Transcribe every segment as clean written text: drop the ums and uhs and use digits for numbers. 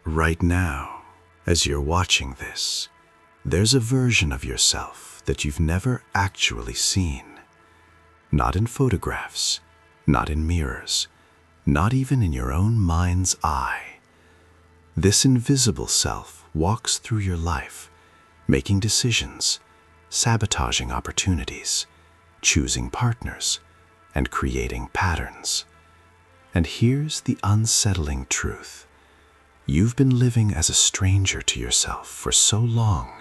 Right now, as you're watching this, there's a version of yourself that you've never actually seen. Not in photographs, not in mirrors, not even in your own mind's eye. This invisible self walks through your life, making decisions, sabotaging opportunities, choosing partners, and creating patterns. And here's the unsettling truth. You've been living as a stranger to yourself for so long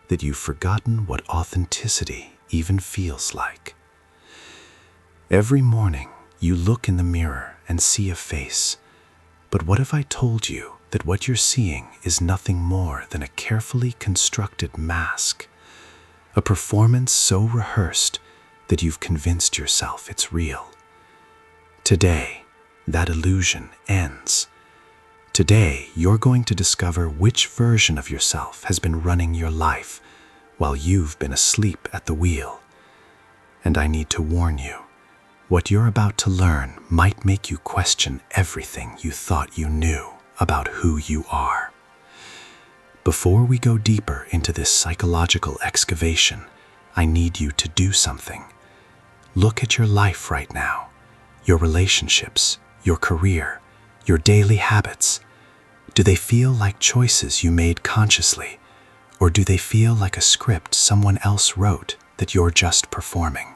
that you've forgotten what authenticity even feels like. Every morning, you look in the mirror and see a face. But what if I told you that what you're seeing is nothing more than a carefully constructed mask? A performance so rehearsed that you've convinced yourself it's real. Today, that illusion ends. Today, you're going to discover which version of yourself has been running your life while you've been asleep at the wheel. And I need to warn you, what you're about to learn might make you question everything you thought you knew about who you are. Before we go deeper into this psychological excavation, I need you to do something. Look at your life right now, your relationships, your career, your daily habits. Do they feel like choices you made consciously, or do they feel like a script someone else wrote that you're just performing?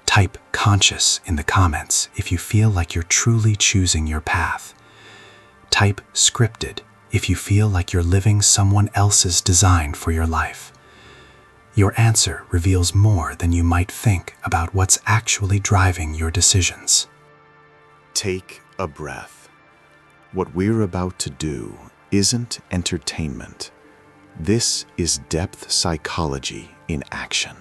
Type conscious in the comments if you feel like you're truly choosing your path. Type scripted if you feel like you're living someone else's design for your life. Your answer reveals more than you might think about what's actually driving your decisions. Take a breath. What we're about to do isn't entertainment. This is depth psychology in action.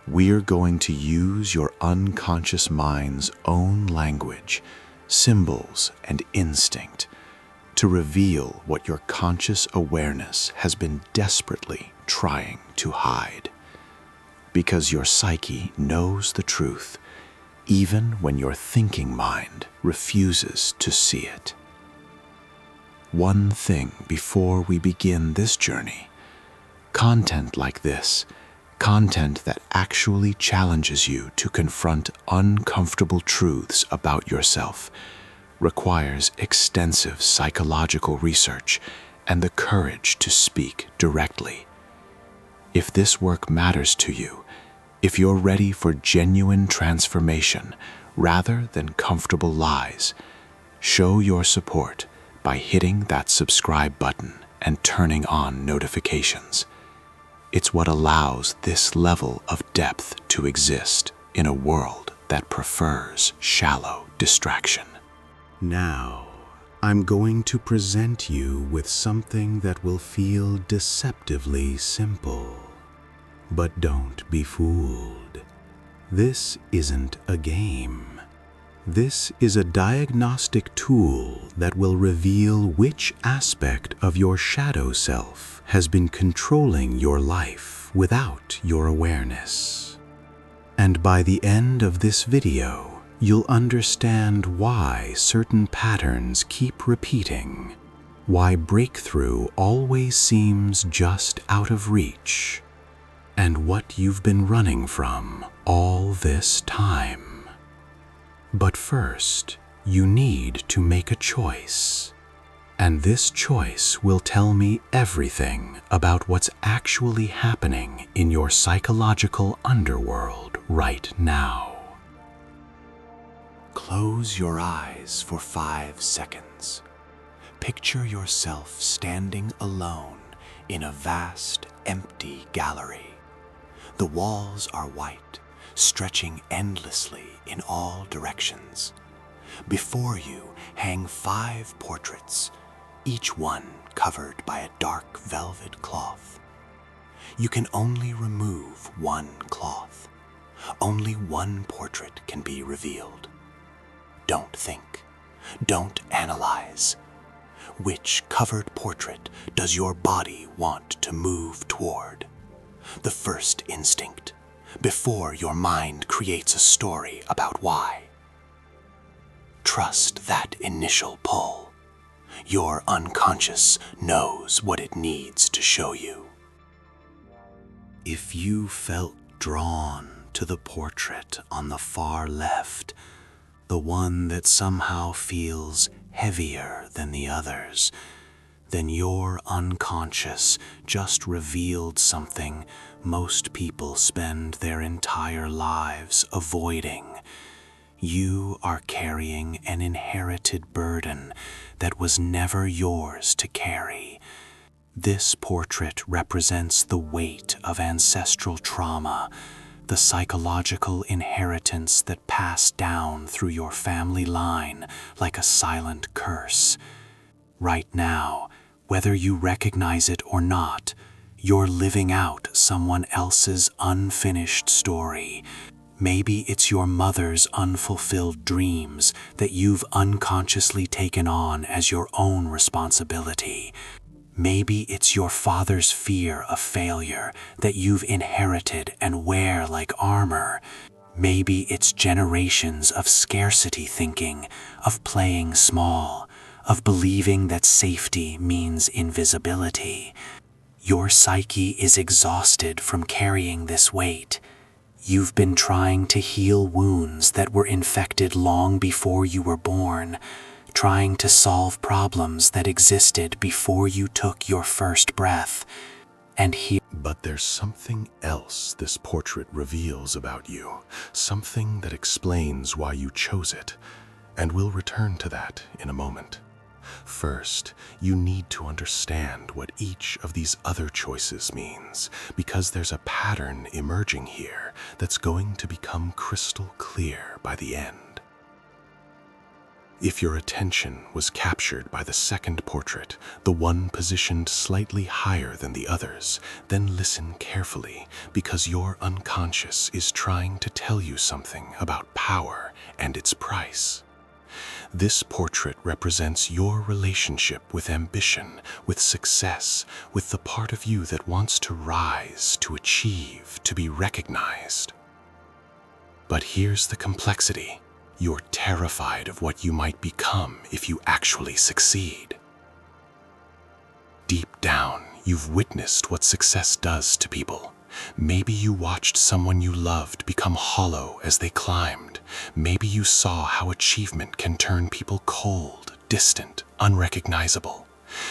We're going to use your unconscious mind's own language, symbols, and instinct to reveal what your conscious awareness has been desperately trying to hide. Because your psyche knows the truth, even when your thinking mind refuses to see it. One thing before we begin this journey: content like this, content that actually challenges you to confront uncomfortable truths about yourself, requires extensive psychological research and the courage to speak directly. If this work matters to you, if you're ready for genuine transformation rather than comfortable lies, show your support by hitting that subscribe button and turning on notifications. It's what allows this level of depth to exist in a world that prefers shallow distraction. Now, I'm going to present you with something that will feel deceptively simple. But don't be fooled. This isn't a game. This is a diagnostic tool that will reveal which aspect of your shadow self has been controlling your life without your awareness. And by the end of this video, you'll understand why certain patterns keep repeating, why breakthrough always seems just out of reach, and what you've been running from all this time. But first, you need to make a choice. And this choice will tell me everything about what's actually happening in your psychological underworld right now. Close your eyes for 5 seconds. Picture yourself standing alone in a vast, empty gallery. The walls are white, stretching endlessly in all directions. Before you hang 5 portraits, each one covered by a dark velvet cloth. You can only remove one cloth. Only one portrait can be revealed. Don't think. Don't analyze. Which covered portrait does your body want to move toward? The first instinct, before your mind creates a story about why. Trust that initial pull. Your unconscious knows what it needs to show you. If you felt drawn to the portrait on the far left, the one that somehow feels heavier than the others, then your unconscious just revealed something most people spend their entire lives avoiding. You are carrying an inherited burden that was never yours to carry. This portrait represents the weight of ancestral trauma, the psychological inheritance that passed down through your family line like a silent curse. Right now, whether you recognize it or not, you're living out someone else's unfinished story. Maybe it's your mother's unfulfilled dreams that you've unconsciously taken on as your own responsibility. Maybe it's your father's fear of failure that you've inherited and wear like armor. Maybe it's generations of scarcity thinking, of playing small, of believing that safety means invisibility. Your psyche is exhausted from carrying this weight. You've been trying to heal wounds that were infected long before you were born, trying to solve problems that existed before you took your first breath. But there's something else this portrait reveals about you, something that explains why you chose it, and we'll return to that in a moment. First, you need to understand what each of these other choices means, because there's a pattern emerging here that's going to become crystal clear by the end. If your attention was captured by the second portrait, the one positioned slightly higher than the others, then listen carefully, because your unconscious is trying to tell you something about power and its price. This portrait represents your relationship with ambition, with success, with the part of you that wants to rise, to achieve, to be recognized. But here's the complexity. You're terrified of what you might become if you actually succeed. Deep down, you've witnessed what success does to people. Maybe you watched someone you loved become hollow as they climbed. Maybe you saw how achievement can turn people cold, distant, unrecognizable.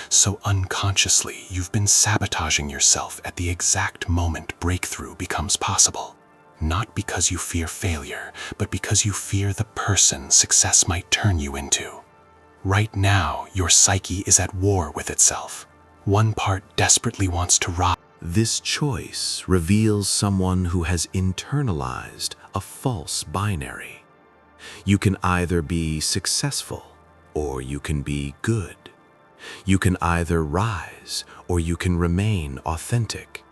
So unconsciously, you've been sabotaging yourself at the exact moment breakthrough becomes possible. Not because you fear failure, but because you fear the person success might turn you into. Right now, your psyche is at war with itself. One part desperately wants to rise. This choice reveals someone who has internalized a false binary. You can either be successful or you can be good. You can either rise or you can remain authentic,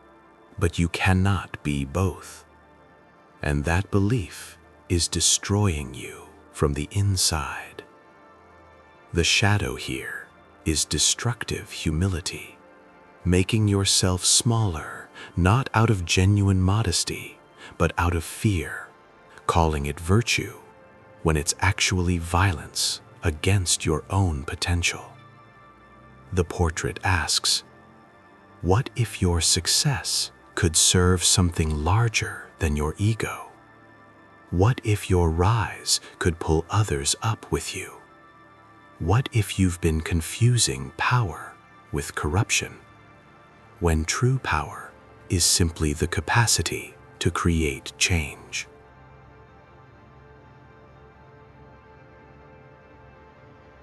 but you cannot be both. And that belief is destroying you from the inside. The shadow here is destructive humility, making yourself smaller, not out of genuine modesty, but out of fear, calling it virtue when it's actually violence against your own potential. The portrait asks, what if your success could serve something larger than your ego? What if your rise could pull others up with you? What if you've been confusing power with corruption, when true power is simply the capacity to create change?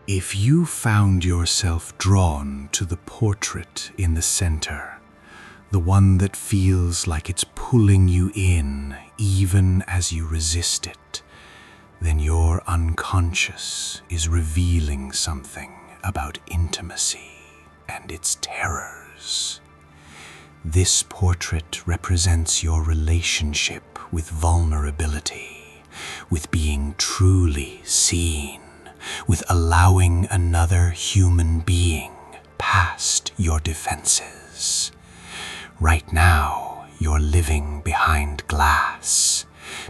If you found yourself drawn to the portrait in the center, the one that feels like it's pulling you in even as you resist it, then your unconscious is revealing something about intimacy and its terrors. This portrait represents your relationship with vulnerability, with being truly seen, with allowing another human being past your defenses. Right now, you're living behind glass.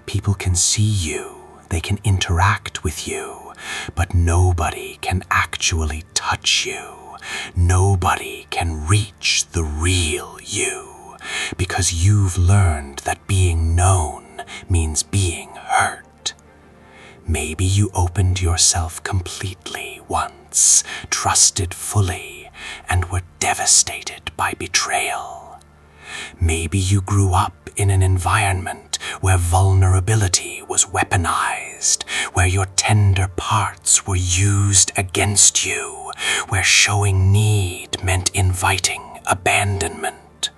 People can see you, they can interact with you, but nobody can actually touch you. Nobody can reach the real you, because you've learned that being known means being hurt. Maybe you opened yourself completely once, trusted fully, and were devastated by betrayal. Maybe you grew up in an environment where vulnerability was weaponized, where your tender parts were used against you, where showing need meant inviting abandonment.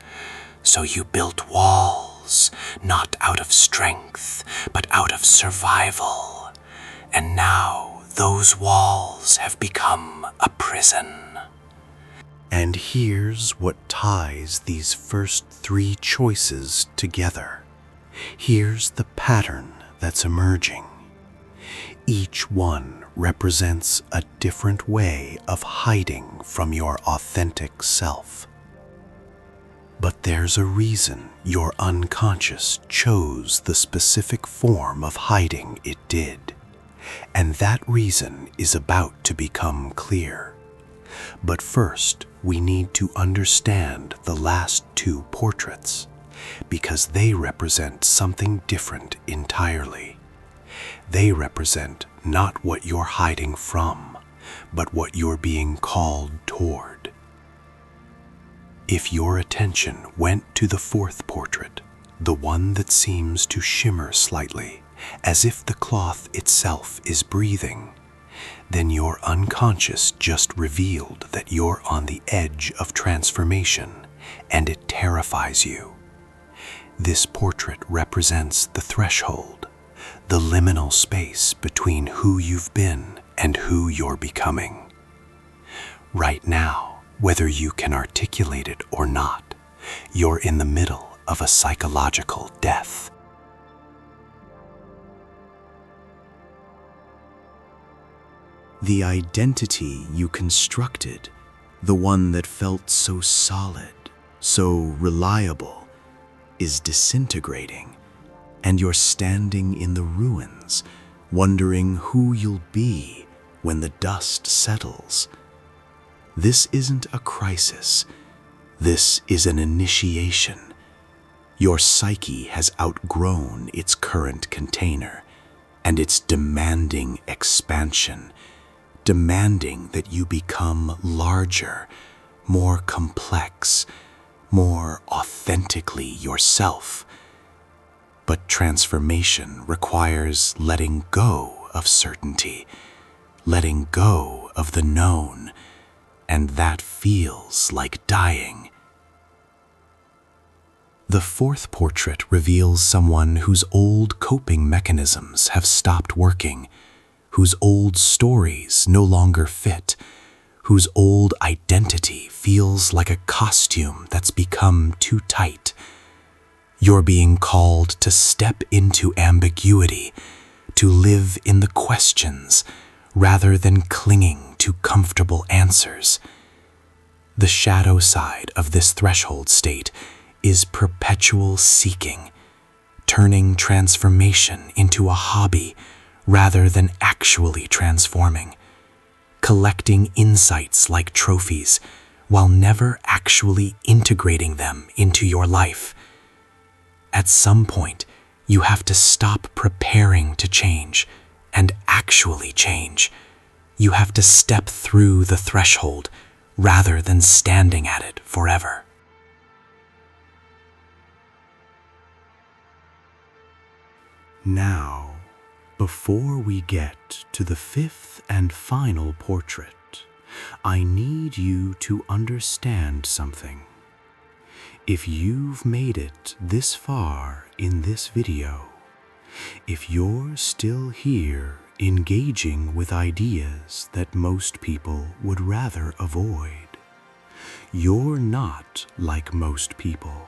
So you built walls, not out of strength, but out of survival. And now those walls have become a prison. And here's what ties these first three choices together. Here's the pattern that's emerging. Each one represents a different way of hiding from your authentic self. But there's a reason your unconscious chose the specific form of hiding it did. And that reason is about to become clear. But first, we need to understand the last two portraits, because they represent something different entirely. They represent not what you're hiding from, but what you're being called toward. If your attention went to the fourth portrait, the one that seems to shimmer slightly, as if the cloth itself is breathing, then your unconscious just revealed that you're on the edge of transformation, and it terrifies you. This portrait represents the threshold, the liminal space between who you've been and who you're becoming. Right now, whether you can articulate it or not, you're in the middle of a psychological death. The identity you constructed, the one that felt so solid, so reliable, is disintegrating, and you're standing in the ruins, wondering who you'll be when the dust settles. This isn't a crisis. This is an initiation. Your psyche has outgrown its current container, and it's demanding expansion, demanding that you become larger, more complex, more authentically yourself. But transformation requires letting go of certainty, letting go of the known, and that feels like dying. The fourth portrait reveals someone whose old coping mechanisms have stopped working, whose old stories no longer fit, whose old identity feels like a costume that's become too tight. You're being called to step into ambiguity, to live in the questions, rather than clinging to comfortable answers. The shadow side of this threshold state is perpetual seeking, turning transformation into a hobby rather than actually transforming, collecting insights like trophies while never actually integrating them into your life. At some point, you have to stop preparing to change and actually change. You have to step through the threshold rather than standing at it forever. Now, before we get to the fifth and final portrait, I need you to understand something. If you've made it this far in this video, if you're still here engaging with ideas that most people would rather avoid, you're not like most people.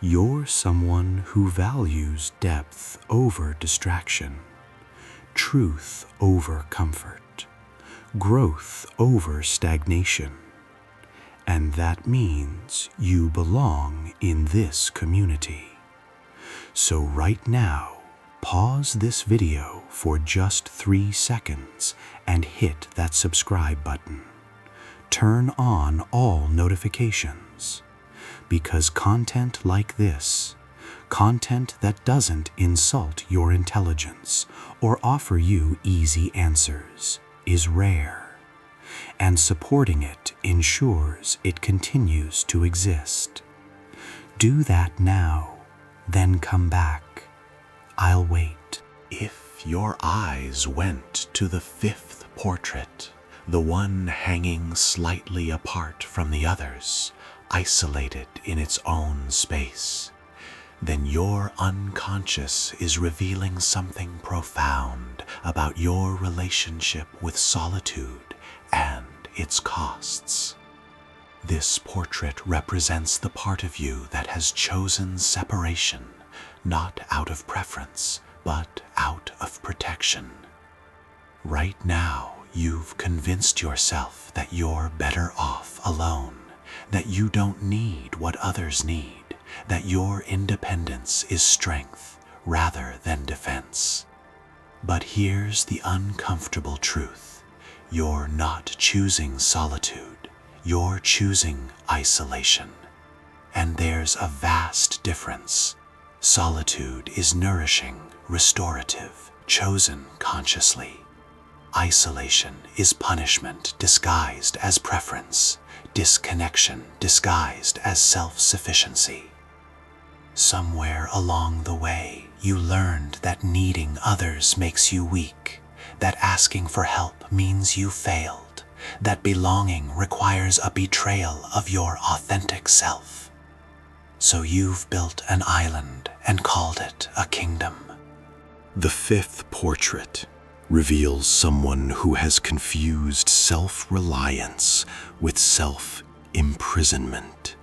You're someone who values depth over distraction, truth over comfort, growth over stagnation. And that means you belong in this community. So right now, pause this video for just 3 seconds and hit that subscribe button. Turn on all notifications, because content like this, content that doesn't insult your intelligence or offer you easy answers, is rare, and supporting it ensures it continues to exist. Do that now, then come back. I'll wait. If your eyes went to the 5th portrait, the one hanging slightly apart from the others, isolated in its own space, then your unconscious is revealing something profound about your relationship with solitude and its costs. This portrait represents the part of you that has chosen separation, not out of preference, but out of protection. Right now, you've convinced yourself that you're better off alone, that you don't need what others need, that your independence is strength rather than defense. But here's the uncomfortable truth. You're not choosing solitude. You're choosing isolation. And there's a vast difference. Solitude is nourishing, restorative, chosen consciously. Isolation is punishment disguised as preference, disconnection disguised as self-sufficiency. Somewhere along the way, you learned that needing others makes you weak, that asking for help means you failed, that belonging requires a betrayal of your authentic self. So you've built an island and called it a kingdom. The 5th portrait reveals someone who has confused self-reliance with self-imprisonment.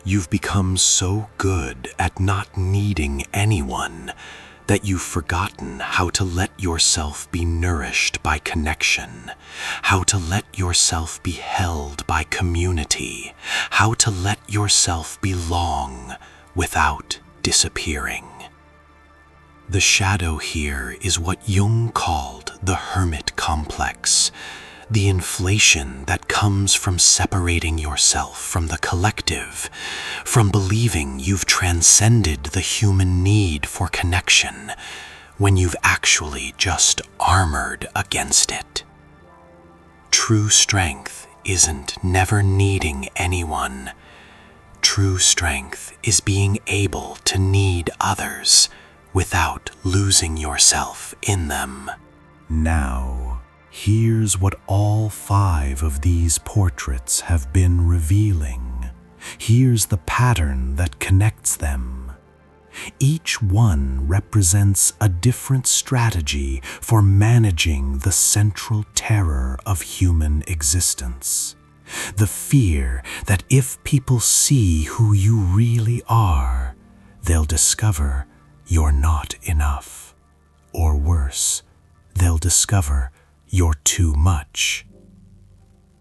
You've become so good at not needing anyone that you've forgotten how to let yourself be nourished by connection, how to let yourself be held by community, how to let yourself belong without disappearing. The shadow here is what Jung called the hermit complex, the inflation that comes from separating yourself from the collective, from believing you've transcended the human need for connection when you've actually just armored against it. True strength isn't never needing anyone. True strength is being able to need others without losing yourself in them. Now, here's what all 5 of these portraits have been revealing. Here's the pattern that connects them. Each one represents a different strategy for managing the central terror of human existence. The fear that if people see who you really are, they'll discover you're not enough. Or worse, they'll discover you're too much.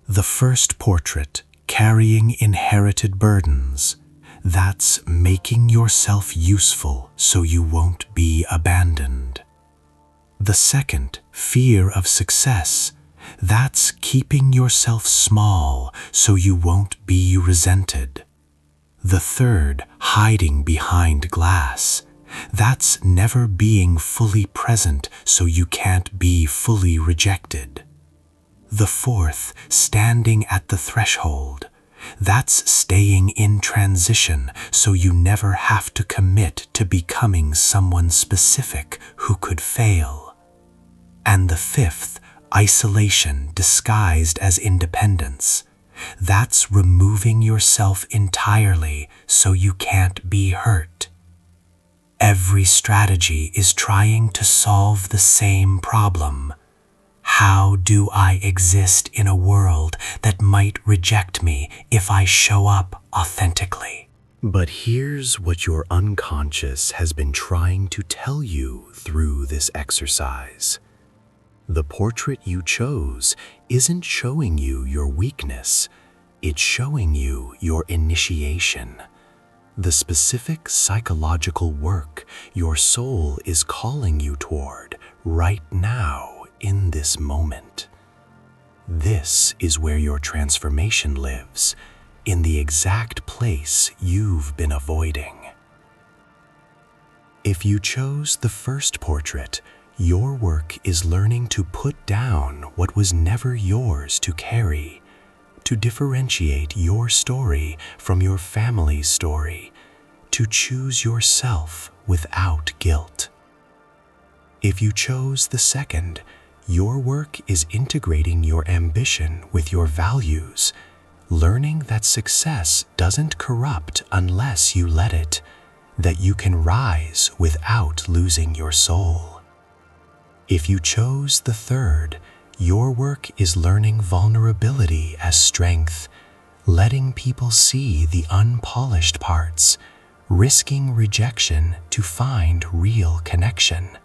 The first portrait, carrying inherited burdens, that's making yourself useful so you won't be abandoned. The second, fear of success, that's keeping yourself small so you won't be resented. The third, hiding behind glass, that's never being fully present so you can't be fully rejected. The fourth, standing at the threshold, that's staying in transition so you never have to commit to becoming someone specific who could fail. And the fifth, isolation disguised as independence, that's removing yourself entirely so you can't be hurt. Every strategy is trying to solve the same problem. How do I exist in a world that might reject me if I show up authentically? But here's what your unconscious has been trying to tell you through this exercise. The portrait you chose isn't showing you your weakness, it's showing you your initiation. the specific psychological work your soul is calling you toward right now in this moment. This is where your transformation lives, in the exact place you've been avoiding. If you chose the first portrait, your work is learning to put down what was never yours to carry, to differentiate your story from your family's story, to choose yourself without guilt. If you chose the second, your work is integrating your ambition with your values, learning that success doesn't corrupt unless you let it, that you can rise without losing your soul. If you chose the third, your work is learning vulnerability as strength, letting people see the unpolished parts, risking rejection to find real connection.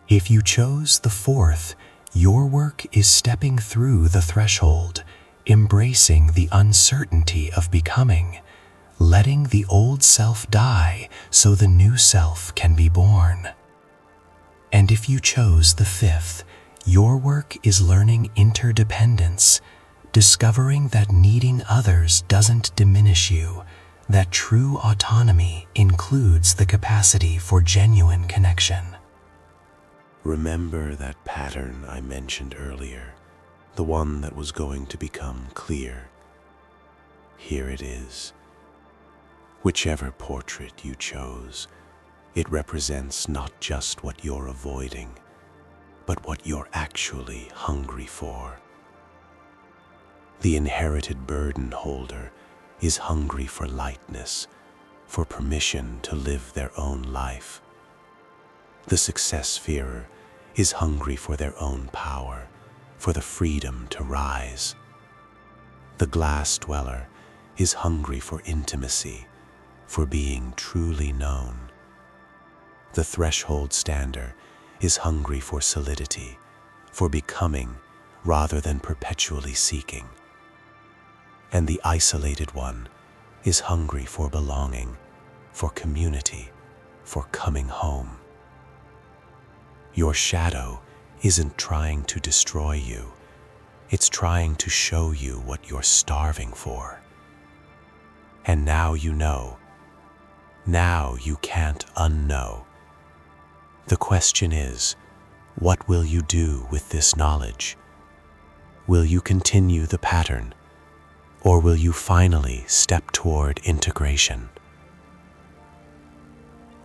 If you chose the fourth, your work is stepping through the threshold, embracing the uncertainty of becoming, letting the old self die so the new self can be born. And if you chose the fifth, your work is learning interdependence, discovering that needing others doesn't diminish you, that true autonomy includes the capacity for genuine connection. Remember that pattern I mentioned earlier, the one that was going to become clear. Here it is. Whichever portrait you chose, it represents not just what you're avoiding, but what you're actually hungry for. The inherited burden holder is hungry for lightness, for permission to live their own life. The success fearer is hungry for their own power, for the freedom to rise. The glass dweller is hungry for intimacy, for being truly known. The threshold stander is hungry for solidity, for becoming rather than perpetually seeking. And the isolated one is hungry for belonging, for community, for coming home. Your shadow isn't trying to destroy you. It's trying to show you what you're starving for. And now you know. Now you can't unknow. The question is, what will you do with this knowledge? Will you continue the pattern, or will you finally step toward integration?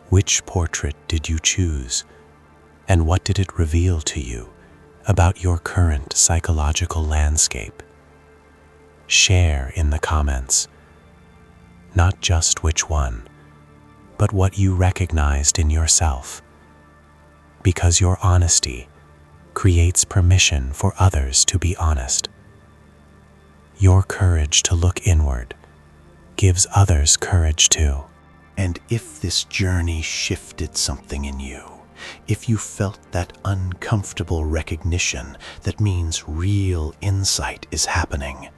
Which portrait did you choose, and what did it reveal to you about your current psychological landscape? Share in the comments, not just which one, but what you recognized in yourself, because your honesty creates permission for others to be honest. Your courage to look inward gives others courage too. And if this journey shifted something in you, if you felt that uncomfortable recognition that means real insight is happening,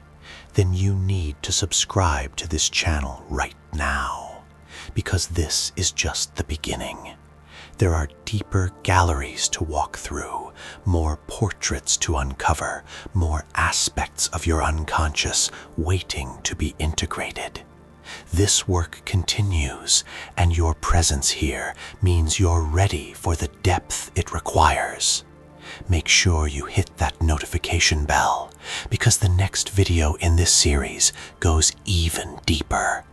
then you need to subscribe to this channel right now, because this is just the beginning. There are deeper galleries to walk through, more portraits to uncover, more aspects of your unconscious waiting to be integrated. This work continues, and your presence here means you're ready for the depth it requires. Make sure you hit that notification bell, because the next video in this series goes even deeper.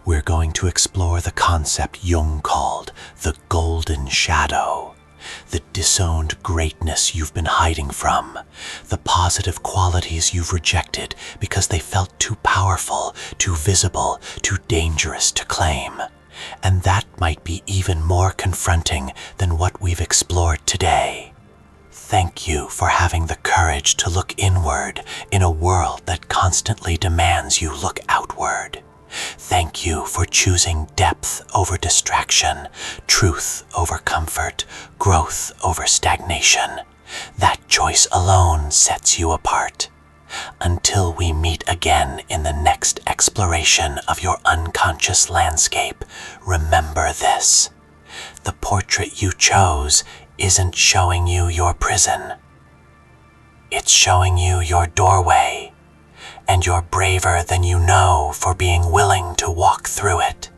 We're going to explore the concept Jung called the golden shadow, the disowned greatness you've been hiding from, the positive qualities you've rejected because they felt too powerful, too visible, too dangerous to claim. And that might be even more confronting than what we've explored today. Thank you for having the courage to look inward in a world that constantly demands you look outward. Thank you for choosing depth over distraction, truth over comfort, growth over stagnation. That choice alone sets you apart. Until we meet again in the next exploration of your unconscious landscape, remember this. The portrait you chose isn't showing you your prison. It's showing you your doorway, and you're braver than you know for being willing to walk through it.